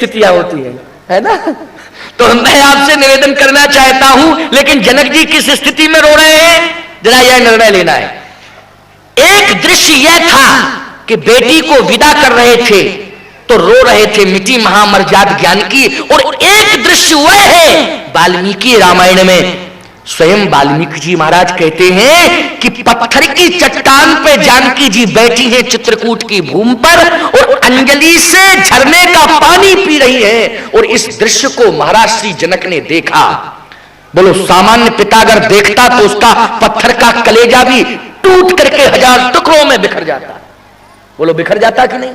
स्थितियां होती है ना। तो मैं आपसे निवेदन करना चाहता हूं, लेकिन जनक जी किस स्थिति में रो रहे हैं, जरा यह निर्णय लेना है। एक दृश्य यह था कि बेटी को विदा कर रहे थे तो रो रहे थे मिट्टी महामर्याद ज्ञान की, और एक दृश्य वह है वाल्मीकि रामायण में स्वयं वाल्मीकि जी महाराज कहते हैं कि पत्थर की चट्टान पे जानकी जी बैठी हैं चित्रकूट की भूमि पर और अंजलि से झरने का पानी पी रही है, और इस दृश्य को महाराज श्री जनक ने देखा। बोलो सामान्य पिता अगर देखता तो उसका पत्थर का कलेजा भी टूट करके 1000 टुकड़ों में बिखर जाता। बोलो बिखर जाता कि नहीं।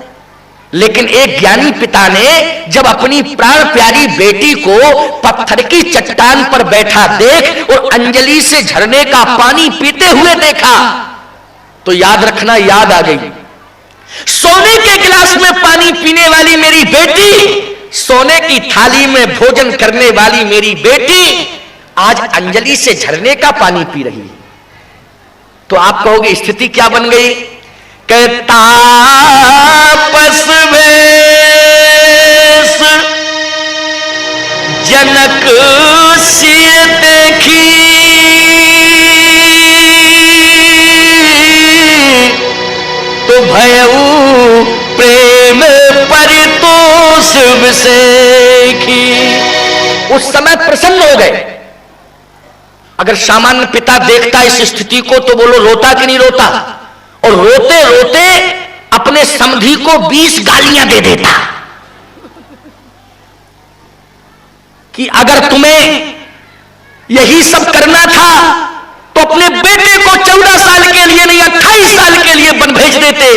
लेकिन एक ज्ञानी पिता ने जब अपनी प्राण प्यारी बेटी को पत्थर की चट्टान पर बैठा देख और अंजलि से झरने का पानी पीते हुए देखा तो याद रखना, याद आ गई। सोने के गिलास में पानी पीने वाली मेरी बेटी, सोने की थाली में भोजन करने वाली मेरी बेटी आज अंजलि से झरने का पानी पी रही है। तो आप कहोगे स्थिति क्या बन गई। तापस वेश जनक सिय देखी, तो भयऊ प्रेम परितोष विसेखी। उस समय प्रसन्न हो गए। अगर सामान्य पिता देखता इस स्थिति को तो बोलो रोता कि नहीं रोता, और रोते रोते अपने समधी को 20 गालियां दे देता कि अगर तुम्हें यही सब करना था तो अपने बेटे को 14 साल के लिए नहीं 28 साल के लिए वन भेज देते।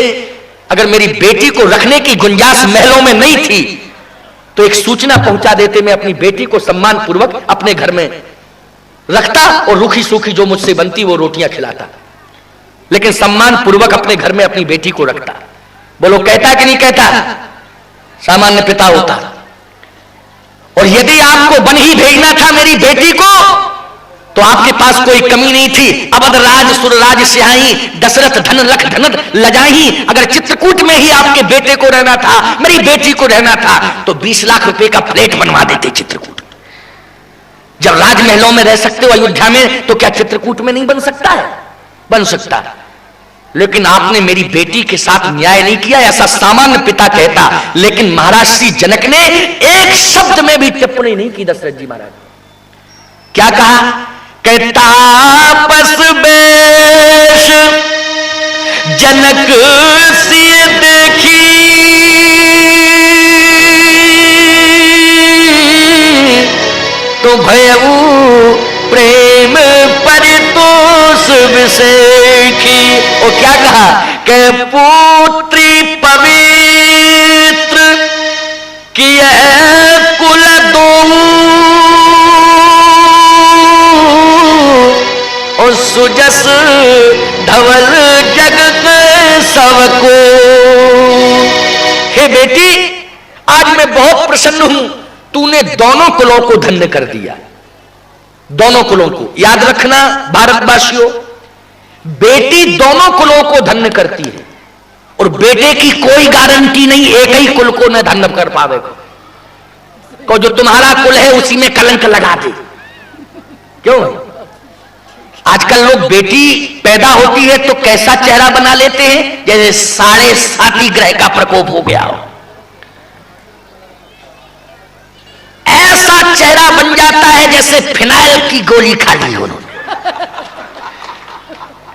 अगर मेरी बेटी को रखने की गुंजाइश महलों में नहीं थी तो एक सूचना पहुंचा देते, मैं अपनी बेटी को सम्मान पूर्वक अपने घर में रखता और रूखी सूखी जो मुझसे बनती वो रोटियां खिलाता, लेकिन सम्मान पूर्वक अपने घर में अपनी बेटी को रखता। बोलो कहता कि नहीं कहता। सामान्य पिता होता। और यदि आपको वन ही भेजना था मेरी बेटी को तो आपके पास कोई कमी नहीं थी। अवध राज सुरराज सिहाई दशरथ धन लख धनत लजाही, अगर चित्रकूट में ही आपके बेटे को रहना था, मेरी बेटी को रहना था तो 20 लाख रुपए का फ्लैट बनवा देते चित्रकूट। जब राजमहलों में रह सकते हो अयोध्या में, तो क्या चित्रकूट में नहीं बन सकता है? बन सकता। लेकिन आपने मेरी बेटी के साथ न्याय नहीं किया, ऐसा सामान्य पिता कहता। लेकिन महाराज श्री जनक ने एक शब्द में भी टिप्पणी नहीं की दशरथ जी महाराज। क्या कहा। तापस बेश जनक सिय देखी, तो भयऊ प्रेम परितोष विसेखी। और क्या कहा कि पुत्री पवित्र किय कुल दो, और सुजस धवल जगत सबको। हे बेटी आज मैं बहुत प्रसन्न हूं, तूने दोनों कुलों को धन्य कर दिया। दोनों कुलों को याद रखना भारतवासियों, बेटी दोनों कुलों को धन्य करती है और बेटे की कोई गारंटी नहीं एक ही कुल को न धन्य कर पावेगा। को जो तुम्हारा कुल है उसी में कलंक लगा दे। क्यों आजकल लोग बेटी पैदा होती है तो कैसा चेहरा बना लेते हैं, जैसे 7.5 ग्रह का प्रकोप हो गया हो। ऐसा चेहरा बन जाता है जैसे फिनाइल की गोली खा ली उन्होंने।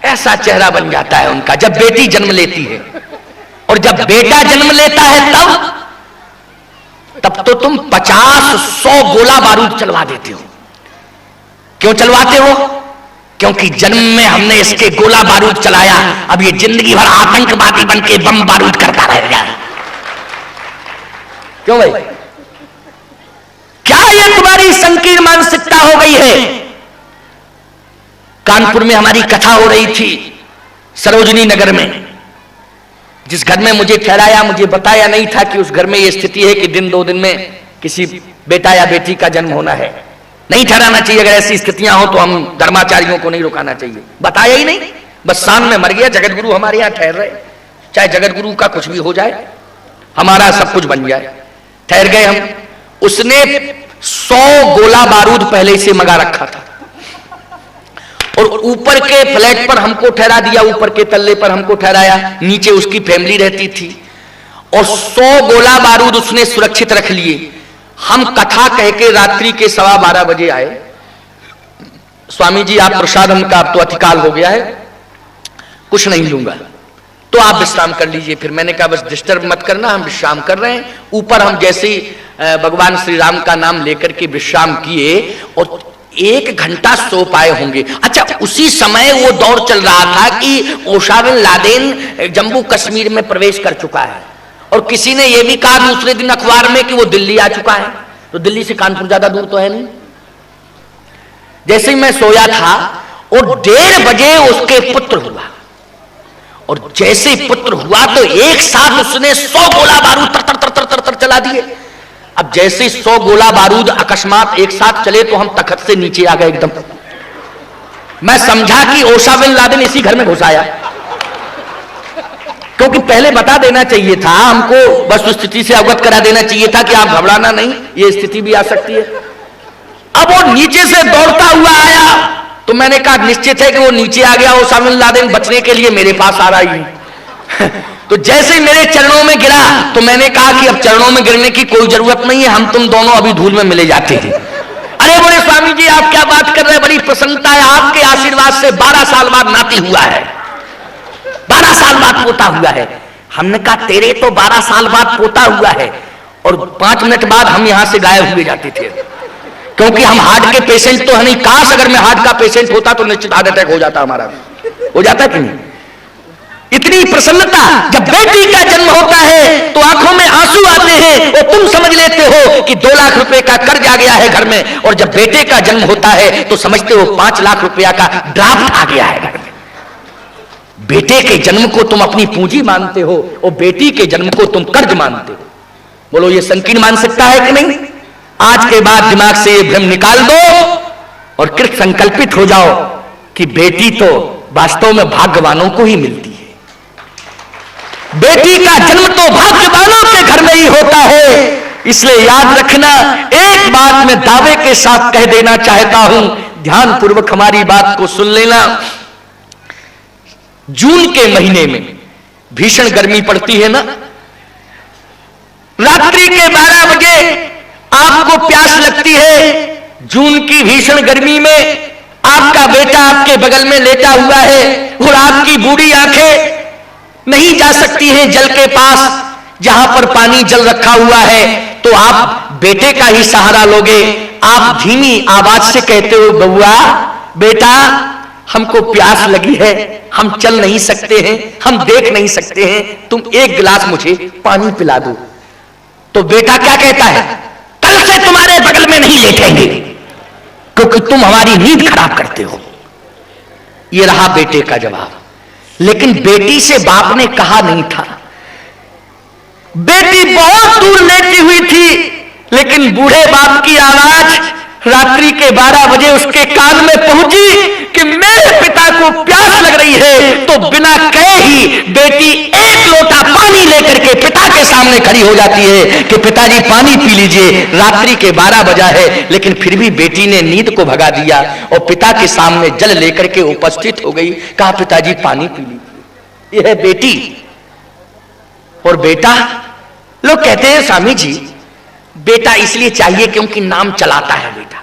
ऐसा चेहरा बन जाता है उनका जब बेटी जन्म लेती है। और जब बेटा जन्म लेता है तब तो तुम 50-100 गोला बारूद चलवा देते हो। क्यों चलवाते हो? क्योंकि जन्म में हमने इसके गोला बारूद चलाया, अब ये जिंदगी भर आतंकवादी बन के बम बारूद करता रहेगा। क्यों भाई? क्या ये तुम्हारी संकीर्ण मानसिकता हो गई है? कानपुर में हमारी कथा हो रही थी, सरोजनी नगर में। जिस घर में मुझे ठहराया, मुझे बताया नहीं था कि उस घर में यह स्थिति है कि दिन 2 दिन में किसी बेटा या बेटी का जन्म होना है। नहीं ठहराना चाहिए। अगर ऐसी स्थितियां हो तो हम धर्माचार्यों को नहीं रुकाना चाहिए। बताया ही नहीं, बस शान में मर गया। जगत गुरु हमारे यहां ठहर रहे, चाहे जगत गुरु का कुछ भी हो जाए, हमारा सब कुछ बन जाए। ठहर गए हम। उसने 100 गोला बारूद पहले से मंगा रखा था और ऊपर के फ्लैट पर हमको ठहरा दिया, ऊपर के तल्ले पर हमको ठहराया, नीचे उसकी फैमिली रहती थी और 100 गोला बारूद उसने सुरक्षित रख लिए। हम कथा कह के रात्रि के 12:15 बजे आए। स्वामी जी आप प्रसाद हमका, अब तो अतिकाल हो गया है, कुछ नहीं लूंगा, तो आप विश्राम कर लीजिए। फिर मैंने कहा बस डिस्टर्ब मत करना, हम विश्राम कर रहे हैं। ऊपर हम जैसे ही भगवान श्री राम का नाम लेकर के विश्राम किए और 1 घंटा सो पाए होंगे। अच्छा, उसी समय वो दौर चल रहा था कि Osama bin Laden Jammu Kashmir में प्रवेश कर चुका है और किसी ने यह भी कहा दूसरे दिन अखबार में कि वो दिल्ली आ चुका है। तो दिल्ली से कानपुर ज्यादा दूर तो है नहीं। जैसे ही मैं सोया था और 1:30 बजे उसके पुत्र हुआ और जैसे ही पुत्र हुआ तो एक साथ उसने 100 गोला बारूद तर तर तर तर तर तर चला दिए। अब जैसे 100 गोला बारूद अकस्मात एक साथ चले तो हम तखत से नीचे आ गए एकदम। मैं समझा कि ओसामा बिन लादेन इसी घर में घुस आया, क्योंकि पहले बता देना चाहिए था हमको, वस्तुस्थिति से अवगत करा देना चाहिए था कि आप घबराना नहीं, ये स्थिति भी आ सकती है। अब वो नीचे से दौड़ता हुआ आया तो मैंने कहा निश्चित है कि वो नीचे आ गया, ओसामा बिन लादेन बचने के लिए मेरे पास आ रही है। तो जैसे ही मेरे चरणों में गिरा तो मैंने कहा कि अब चरणों में गिरने की कोई जरूरत नहीं है, हम तुम दोनों अभी धूल में मिले जाते थे। अरे बोले स्वामी जी आप क्या बात कर रहे हैं, बड़ी प्रसन्नता है, आपके आशीर्वाद से 12 साल बाद नाती हुआ है, 12 साल बाद पोता हुआ है। हमने कहा तेरे तो 12 साल बाद पोता हुआ है और 5 मिनट बाद हम यहां से गायब हुए जाते थे, क्योंकि हम हार्ट के पेशेंट तो है नहीं। काश अगर मैं हार्ट का पेशेंट होता तो निश्चित हार्ट अटैक हो जाता, हमारा हो जाता कि नहीं। इतनी प्रसन्नता, जब बेटी का जन्म होता है तो आंखों में आंसू आते हैं और तुम समझ लेते हो कि 2 लाख रुपए का कर्ज आ गया है घर में, और जब बेटे का जन्म होता है तो समझते हो 5 लाख रुपया का ड्राफ्ट आ गया है घर में। बेटे के जन्म को तुम अपनी पूंजी मानते हो और बेटी के जन्म को तुम कर्ज मानते हो। बोलो ये संकीर्ण मान सकता है कि नहीं? आज के बाद दिमाग से ये भ्रम निकाल दो और कृत संकल्पित हो जाओ कि बेटी तो वास्तव में भाग्यवानों को ही मिलती है। बेटी का जन्म तो भाग्यवानों के घर में ही होता है। इसलिए याद रखना, एक बात मैं दावे के साथ कह देना चाहता हूं, ध्यान पूर्वक हमारी बात को सुन लेना। जून के महीने में भीषण गर्मी पड़ती है ना, रात्रि के 12 बजे आपको प्यास लगती है। जून की भीषण गर्मी में आपका बेटा आपके बगल में लेटा हुआ है और आपकी बूढ़ी आंखें नहीं जा सकती हैं जल के पास जहां पर पानी जल रखा हुआ है, तो आप बेटे का ही सहारा लोगे। आप धीमी आवाज से कहते हो बउआ बेटा हमको प्यास लगी है, हम चल नहीं सकते हैं, हम देख नहीं सकते हैं, तुम 1 गिलास मुझे पानी पिला दो। तो बेटा क्या कहता है, कल से तुम्हारे बगल में नहीं लेटेंगे क्योंकि तुम हमारी नींद खराब करते हो। यह रहा बेटे का जवाब। लेकिन बेटी से बाप ने कहा नहीं था। बेटी बहुत दूर लेटी हुई थी, लेकिन बूढ़े बाप की आवाज रात्रि के 12 बजे उसके कान में पहुंची कि मेरे पिता को प्यास लग रही है। तो बिना कहे ही बेटी 1 लोटा पानी लेकर के पिता के सामने खड़ी हो जाती है कि पिताजी पानी पी लीजिए। रात्रि के 12 बजा है, लेकिन फिर भी बेटी ने नींद को भगा दिया और पिता के सामने जल लेकर के उपस्थित हो गई। कहा पिताजी पानी पी लीजिए। यह है बेटी। और बेटा, लोग कहते हैं स्वामी जी बेटा इसलिए चाहिए क्योंकि नाम चलाता है। बेटा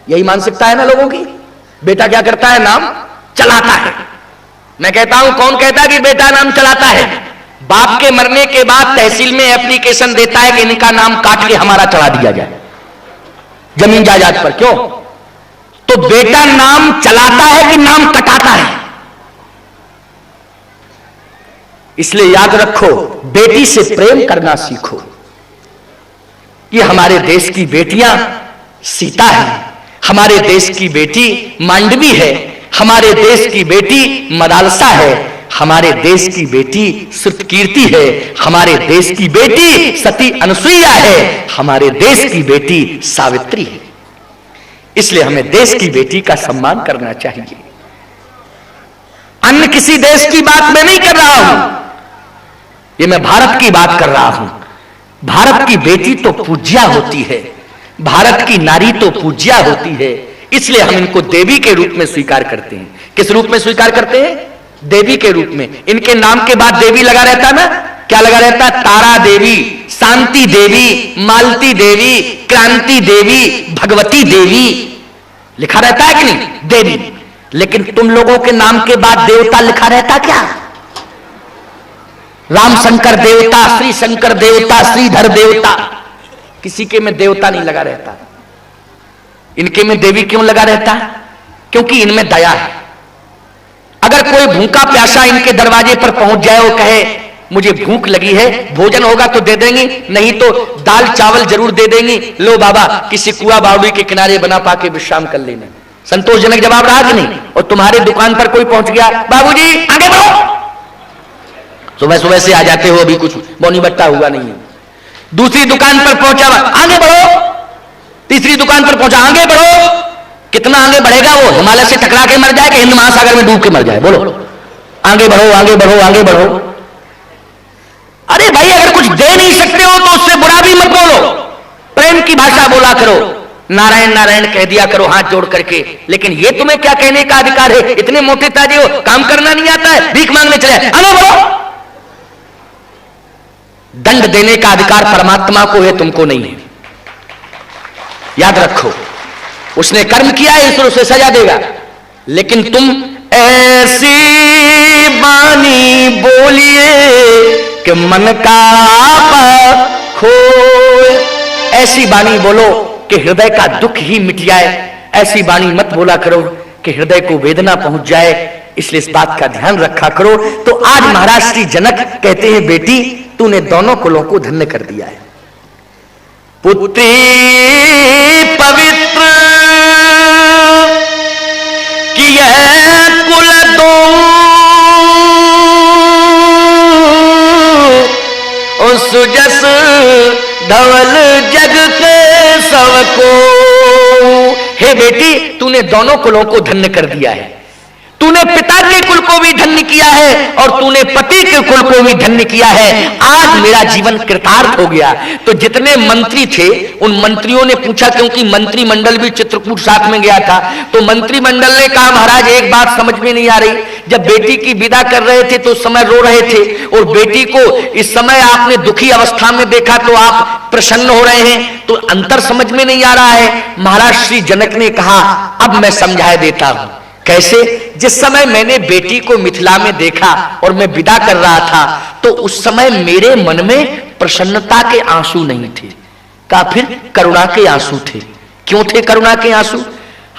यही मानसिकता है ना लोगों की। बेटा क्या करता है, नाम चलाता है। मैं कहता हूं कौन कहता है कि बेटा नाम चलाता है? बाप के मरने के बाद तहसील में एप्लीकेशन देता है कि इनका नाम काट के हमारा चढ़ा दिया जाए जमीन जायदाद पर। क्यों? तो बेटा नाम चलाता है कि नाम कटाता है? इसलिए याद रखो, बेटी से प्रेम करना सीखो। ये हमारे देश की बेटियां सीता है, हमारे देश की बेटी मांडवी है, हमारे देश की बेटी मदालसा है, हमारे देश की बेटी श्रुतकीर्ति है, हमारे देश की बेटी सती अनुसुईया है, हमारे देश की बेटी सावित्री है। इसलिए हमें देश की बेटी का सम्मान करना चाहिए। अन्य किसी देश की बात मैं नहीं कर रहा हूं, ये मैं भारत की बात कर रहा हूं। भारत की बेटी तो पूज्या होती है, भारत की नारी तो पूज्या होती है, इसलिए हम इनको देवी के रूप में स्वीकार करते हैं। किस रूप में स्वीकार करते हैं? देवी के रूप में। इनके नाम के बाद देवी लगा रहता ना, क्या लगा रहता? तारा देवी, शांति देवी, मालती देवी, क्रांति देवी, भगवती देवी लिखा रहता है कि नहीं? देवी। लेकिन तुम लोगों के नाम के बाद देवता लिखा रहता क्या? राम शंकर देवता, श्री शंकर देवता, श्रीधर देवता, किसी के में देवता नहीं लगा रहता। इनके में देवी क्यों लगा रहता? क्योंकि इनमें दया है। अगर कोई भूखा प्यासा इनके दरवाजे पर पहुंच जाए और कहे मुझे भूख लगी है, भोजन होगा तो दे देंगी, नहीं तो दाल चावल जरूर दे देंगी, लो बाबा किसी कुआ बावड़ी के किनारे बना पाके विश्राम कर लेना। संतोषजनक जवाब रहा कि नहीं? और तुम्हारी दुकान पर कोई पहुंच गया, बाबूजी आगे बढ़ो, सुबह सुबह से आ जाते हो, अभी कुछ बोनी बट्टा हुआ नहीं है। दूसरी दुकान पर पहुंचा, आगे बढ़ो, तीसरी दुकान पर पहुंचा, आगे बढ़ो। कितना आगे बढ़ेगा वो? हिमालय से टकरा के मर जाए कि हिंद महासागर में डूब के मर जाए? बोलो, आगे बढ़ो, आगे बढ़ो, आगे बढ़ो। अरे भाई, अगर कुछ दे नहीं सकते हो तो उससे बुरा भी मत बोलो, प्रेम की भाषा बोला करो, नारायण नारायण कह दिया करो हाथ जोड़ करके। लेकिन ये तुम्हें क्या कहने का अधिकार है? इतने मोटे ताजे हो, काम करना नहीं आता है, भीख मांगने चले, आगे बढ़ो। दंड देने का अधिकार परमात्मा को है, तुमको नहीं है, याद रखो। उसने कर्म किया है, ईश्वर उसे सजा देगा। लेकिन तुम ऐसी बानी बोलिए कि मन का खोए, ऐसी बानी बोलो कि हृदय का दुख ही मिट जाए। ऐसी बानी मत बोला करो कि हृदय को वेदना पहुंच जाए। इसलिए इस बात का ध्यान रखा करो। तो आज महाराज श्री जनक कहते हैं, बेटी तूने दोनों कुलों को धन्य कर दिया है। पुत्री पवित्र कि यह कुल दो सुजस धवल जग के सबको। हे बेटी, तूने दोनों कुलों को धन्य कर दिया है। तूने पिता के कुल को भी धन्य किया है और तूने पति के कुल को भी धन्य किया है। आज मेरा जीवन कृतार्थ हो गया। तो जितने मंत्री थे उन मंत्रियों ने पूछा, क्योंकि मंत्रिमंडल भी चित्रकूट साथ में गया था, तो मंत्रिमंडल ने कहा महाराज एक बात समझ में नहीं आ रही, जब बेटी की विदा कर रहे थे तो उस समय रो रहे थे, और बेटी को इस समय आपने दुखी अवस्था में देखा तो आप प्रसन्न हो रहे हैं, तो अंतर समझ में नहीं आ रहा है। महाराज श्री जनक ने कहा, अब मैं समझा देता हूं। कैसे? जिस समय मैंने बेटी को मिथिला में देखा और मैं विदा कर रहा था, तो उस समय मेरे मन में प्रसन्नता के आंसू नहीं थे, का फिर करुणा के आंसू थे। क्यों थे करुणा के आंसू?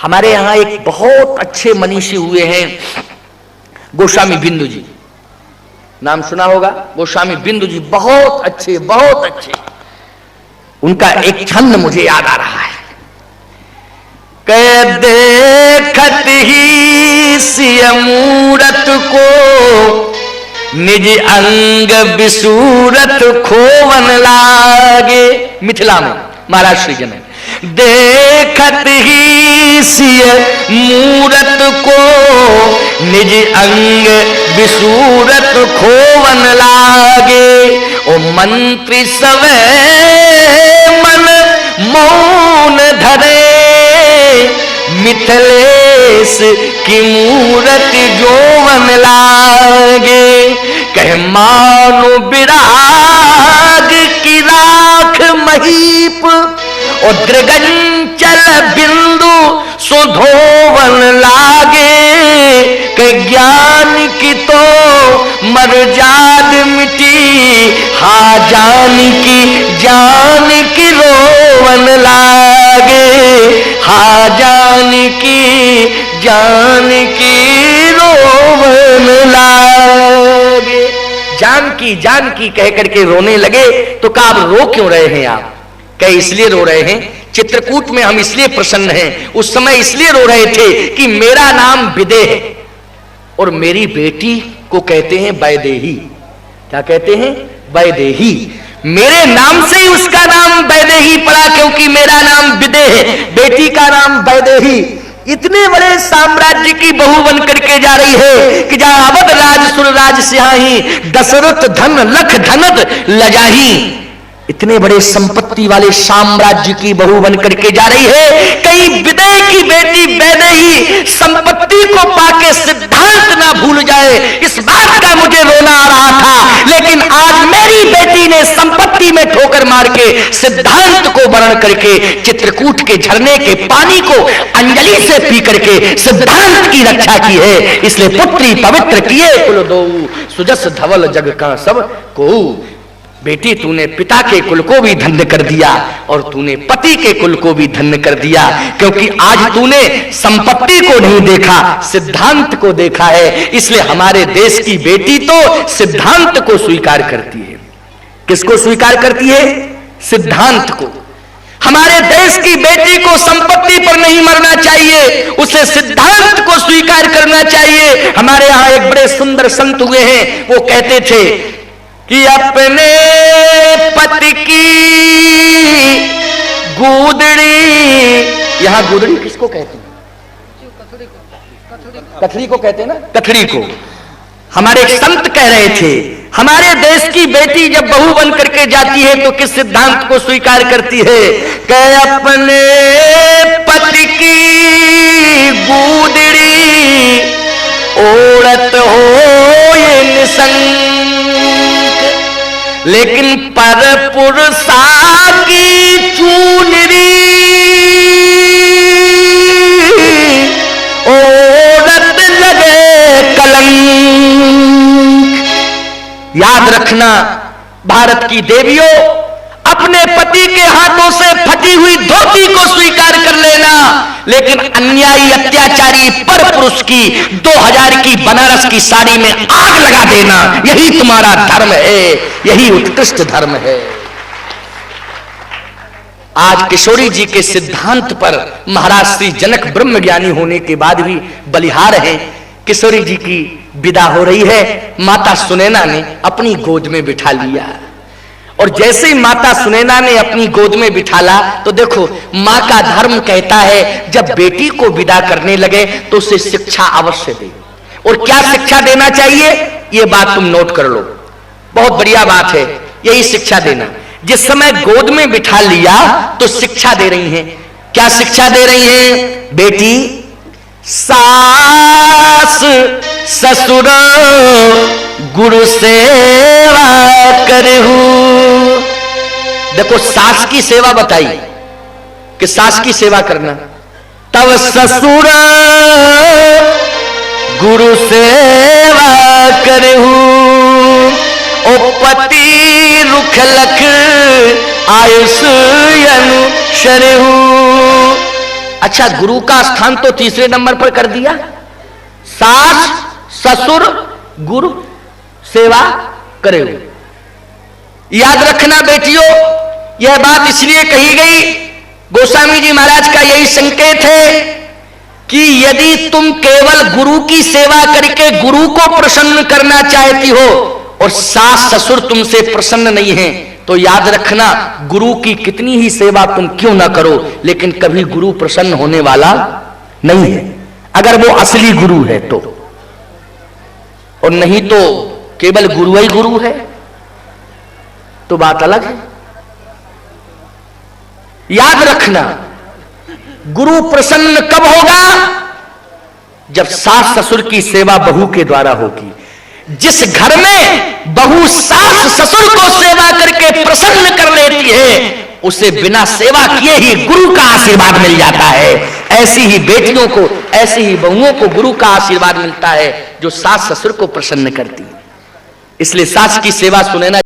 हमारे यहां एक बहुत अच्छे मनीषी हुए हैं, गोस्वामी बिंदु जी, नाम सुना होगा, गोस्वामी बिंदु जी, बहुत अच्छे, बहुत अच्छे। उनका एक छंद मुझे याद आ रहा है, कह देखत ही सिय मूरत को, निज अंग विसूरत खोवन लागे। मिथिला में महाराज श्री जनक, देखत ही सिय मूरत को, निज अंग विसूरत खोवन लागे। ओ मंत्री सवे मन मौन धरे, मिथिलेश की मूरत जोवन लागे। कह मानो विराग की राख महीप, और दृगंचल बिंदु सुधोवन लागे। कह ज्ञान की तो मर्याद मिटी, हा जान की रोवन लागे। हा जान की रोवन लागे। जान की कह करके रोने लगे। तो कहा आप रो क्यों रहे हैं? आप कहे इसलिए रो रहे हैं, चित्रकूट में हम इसलिए प्रसन्न हैं, उस समय इसलिए रो रहे थे कि मेरा नाम विदे है और मेरी बेटी को कहते हैं वैदेही। क्या कहते हैं? वैदेही। मेरे नाम से ही उसका नाम वैदेही पड़ा, क्योंकि मेरा नाम विदे है, बेटी का नाम वैदेही। इतने बड़े साम्राज्य की बहू बन करके जा रही है कि जहां अवध राज सुर राज सिहाही, दशरथ धन लख धनत लजाही। इतने बड़े संपत्ति वाले साम्राज्य की बहू बन करके जा रही है, कहीं विदेह की बेटी वैदेही संपत्ति को पाके सिद्धांत ना भूल जाए, इस बात का मुझे रोना आ रहा था। लेकिन आज मेरी बेटी ने संपत्ति में ठोकर मार के सिद्धांत को वर्ण करके, चित्रकूट के झरने के पानी को अंजलि से पी करके सिद्धांत की रक्षा की है। इसलिए पुत्री पवित्र किए कुल दो, सुजस धवल जग का सब को। बेटी तूने पिता के कुल को भी धन्य कर दिया और तूने पति के कुल को भी धन्य कर दिया, क्योंकि आज तूने संपत्ति को नहीं देखा, सिद्धांत को देखा है। इसलिए हमारे देश की बेटी तो सिद्धांत को स्वीकार करती है। किसको स्वीकार करती है? सिद्धांत को। हमारे देश की बेटी को संपत्ति पर नहीं मरना चाहिए, उसे सिद्धांत को स्वीकार करना चाहिए। हमारे यहां एक बड़े सुंदर संत हुए हैं, वो कहते थे कि अपने पति की गूदड़ी, यहां गूदड़ी किसको कहते हैं? कथड़ी को कहते हैं ना, कथड़ी को। हमारे एक संत कह रहे थे, हमारे देश की बेटी जब बहू बन करके जाती है तो किस सिद्धांत को स्वीकार करती है? कि अपने पति की गूदड़ी ओढ़त हो ये निसंग, लेकिन पर पुरुषा की चूनरी ओढ़त लगे कलंक। याद रखना भारत की देवियों, अपने पति के हाथों से फटी हुई धोती को स्वीकार कर लेना, लेकिन अन्यायी अत्याचारी पर पुरुष की 2000 की बनारस की साड़ी में आग लगा देना, यही तुम्हारा धर्म है, यही उत्कृष्ट धर्म है। आज किशोरी जी के सिद्धांत पर महाराज श्री जनक ब्रह्मज्ञानी होने के बाद भी बलिहार हैं। किशोरी जी की विदा हो रही है, माता सुनैना ने अपनी गोद में बिठा लिया, और जैसे ही माता सुनैना ने अपनी गोद में बिठाला तो देखो, मां का धर्म कहता है जब बेटी को विदा करने लगे तो उसे शिक्षा अवश्य दे। और क्या शिक्षा देना चाहिए, ये बात तुम नोट कर लो, बहुत बढ़िया बात है, यही शिक्षा देना। जिस समय गोद में बिठा लिया तो शिक्षा दे रही हैं। क्या शिक्षा दे रही हैं? बेटी सास ससुर गुरु सेवा करहु। देखो, सास की सेवा बताई कि सास की सेवा करना, तब ससुर गुरु सेवा करहु, ओ पति रुख लख आयुष अनुशरहु। अच्छा, गुरु का स्थान तो तीसरे नंबर पर कर दिया, सास ससुर गुरु सेवा करे। याद रखना बेटियों, यह बात इसलिए कही गई, गोस्वामी जी महाराज का यही संकेत है कि यदि तुम केवल गुरु की सेवा करके गुरु को प्रसन्न करना चाहती हो और सास ससुर तुमसे प्रसन्न नहीं है, तो याद रखना गुरु की कितनी ही सेवा तुम क्यों ना करो, लेकिन कभी गुरु प्रसन्न होने वाला नहीं है, अगर वो असली गुरु है तो। और नहीं तो केवल गुरु ही गुरु है तो बात अलग है। याद रखना, गुरु प्रसन्न कब होगा? जब सास ससुर की सेवा बहू के द्वारा होगी। जिस घर में बहू सास ससुर को सेवा करके प्रसन्न कर लेती है, उसे बिना सेवा किए ही गुरु का आशीर्वाद मिल जाता है। ऐसी ही बेटियों को, ऐसी ही बहुओं को गुरु का आशीर्वाद मिलता है जो सास ससुर को प्रसन्न करती है। इसलिए सास की सेवा सुनैना